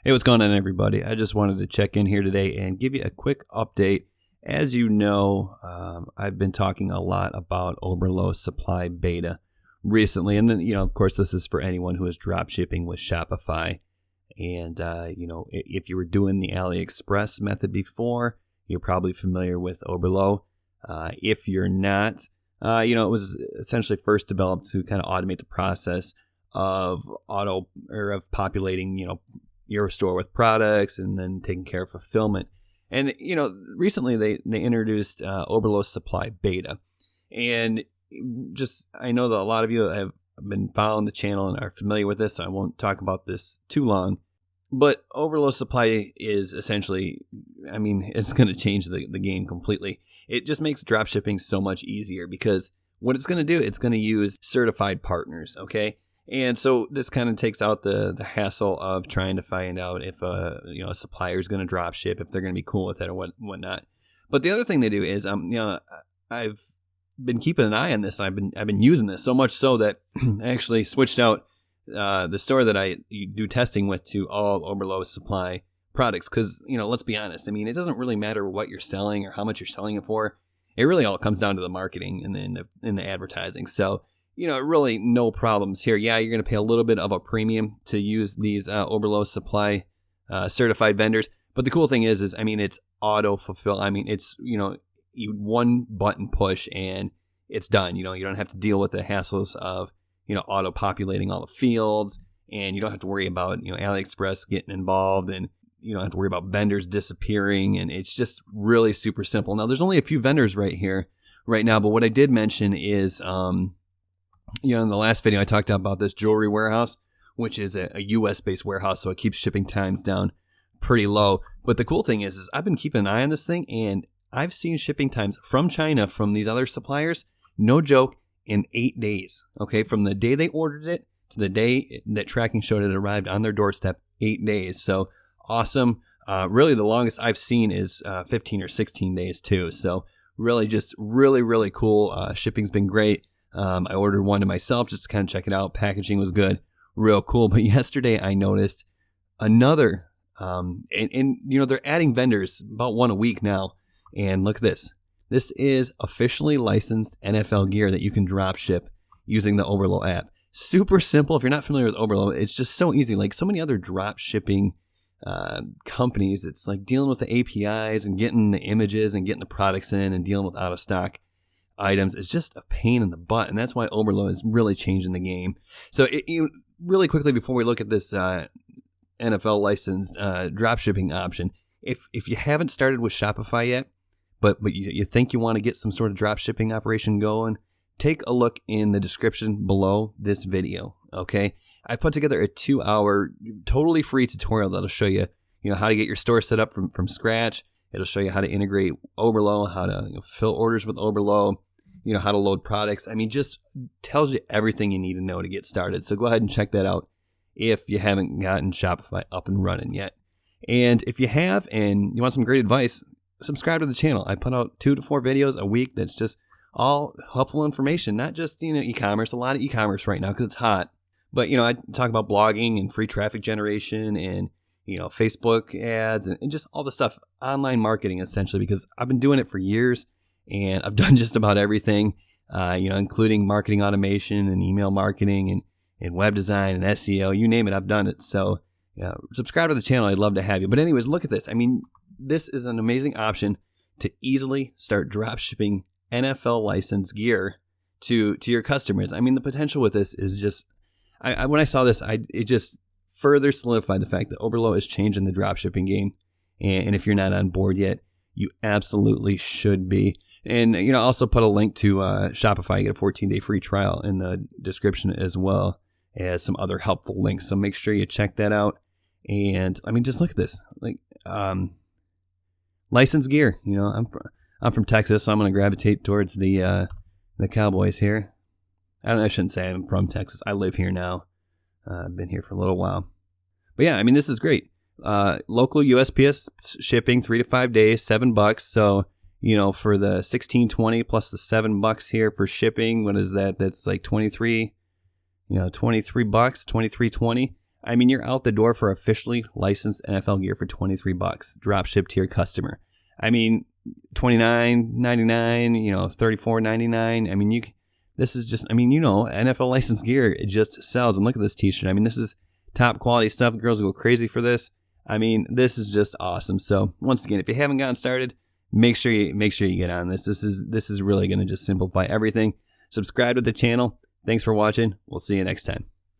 Hey, what's going on, everybody? I just wanted to check in here today and give you a quick update. As you know, I've been talking a lot about Oberlo Supply beta recently. And then, of course, this is for anyone who is drop shipping with Shopify. And, if you were doing the AliExpress method before, you're probably familiar with Oberlo. If you're not, it was essentially first developed to kind of automate the process of populating, your store with products and then taking care of fulfillment. And, recently they introduced Oberlo Supply beta. And I know that a lot of you have been following the channel and are familiar with this, so I won't talk about this too long. But Oberlo Supply is essentially, it's going to change the game completely. It just makes drop shipping so much easier because what it's going to do, it's going to use certified partners, okay? And so this kind of takes out the hassle of trying to find out if a supplier is going to drop ship, if they're going to be cool with it or whatnot. But the other thing they do is, I've been keeping an eye on this, and I've been using this so much so that I actually switched out the store that I do testing with to all Oberlo Supply products. Because let's be honest, it doesn't really matter what you're selling or how much you're selling it for. It really all comes down to the marketing and then in the advertising. So really no problems here. Yeah, you're going to pay a little bit of a premium to use these Oberlo Supply certified vendors. But the cool thing is it's auto fulfill. It's, you one button push and it's done. You don't have to deal with the hassles of, auto populating all the fields, and you don't have to worry about, AliExpress getting involved, and you don't have to worry about vendors disappearing. And it's just really super simple. Now, there's only a few vendors right now, but what I did mention is, in the last video, I talked about this jewelry warehouse, which is a US-based warehouse, so it keeps shipping times down pretty low. But the cool thing is I've been keeping an eye on this thing, and I've seen shipping times from China, from these other suppliers, no joke, in 8 days. Okay, from the day they ordered it to the day that tracking showed it arrived on their doorstep, 8 days. So awesome. Really, the longest I've seen is 15 or 16 days too. So really, just really cool. Shipping's been great. I ordered one to myself just to kind of check it out. Packaging was good, real cool. But yesterday I noticed another, they're adding vendors about one a week now. And look at this. This is officially licensed NFL gear that you can drop ship using the Oberlo app. Super simple. If you're not familiar with Oberlo, it's just so easy. Like so many other drop shipping companies, it's like dealing with the APIs and getting the images and getting the products in and dealing with out of stock items is just a pain in the butt, and that's why Oberlo is really changing the game. So, really quickly before we look at this NFL licensed drop shipping option, if you haven't started with Shopify yet, but you think you want to get some sort of drop shipping operation going, take a look in the description below this video. Okay, I put together a 2-hour totally free tutorial that'll show you how to get your store set up from scratch. It'll show you how to integrate Oberlo, how to fill orders with Oberlo, how to load products. Just tells you everything you need to know to get started. So go ahead and check that out if you haven't gotten Shopify up and running yet. And if you have and you want some great advice, subscribe to the channel. I put out 2 to 4 videos a week that's just all helpful information, not just, e-commerce, a lot of e-commerce right now because it's hot. But, I talk about blogging and free traffic generation and Facebook ads and just all the stuff, online marketing essentially, because I've been doing it for years and I've done just about everything, including marketing automation and email marketing and web design and SEO, you name it, I've done it. So subscribe to the channel. I'd love to have you. But anyways, look at this. This is an amazing option to easily start drop shipping NFL licensed gear to your customers. The potential with this is just, when I saw this, it just further solidified the fact that Oberlo is changing the dropshipping game. And if you're not on board yet, you absolutely should be. And, I also put a link to Shopify. You get a 14-day free trial in the description as well as some other helpful links. So make sure you check that out. And, just look at this. Licensed gear. I'm from Texas, so I'm going to gravitate towards the Cowboys here. I shouldn't say I'm from Texas. I live here now. I've been here for a little while. But yeah, this is great. Local USPS shipping, 3 to 5 days, $7. So, for the $16.20 plus the $7 here for shipping, what is that? That's like $23, $23, $23.20. I mean, you're out the door for officially licensed NFL gear for $23, drop shipped to your customer. I mean, $29.99, $34.99. I mean, this is just, NFL licensed gear, it just sells. And look at this t-shirt. I mean, this is top quality stuff. Girls go crazy for this. I mean, this is just awesome. So once again, if you haven't gotten started, make sure you get on this. This is really going to just simplify everything. Subscribe to the channel. Thanks for watching. We'll see you next time.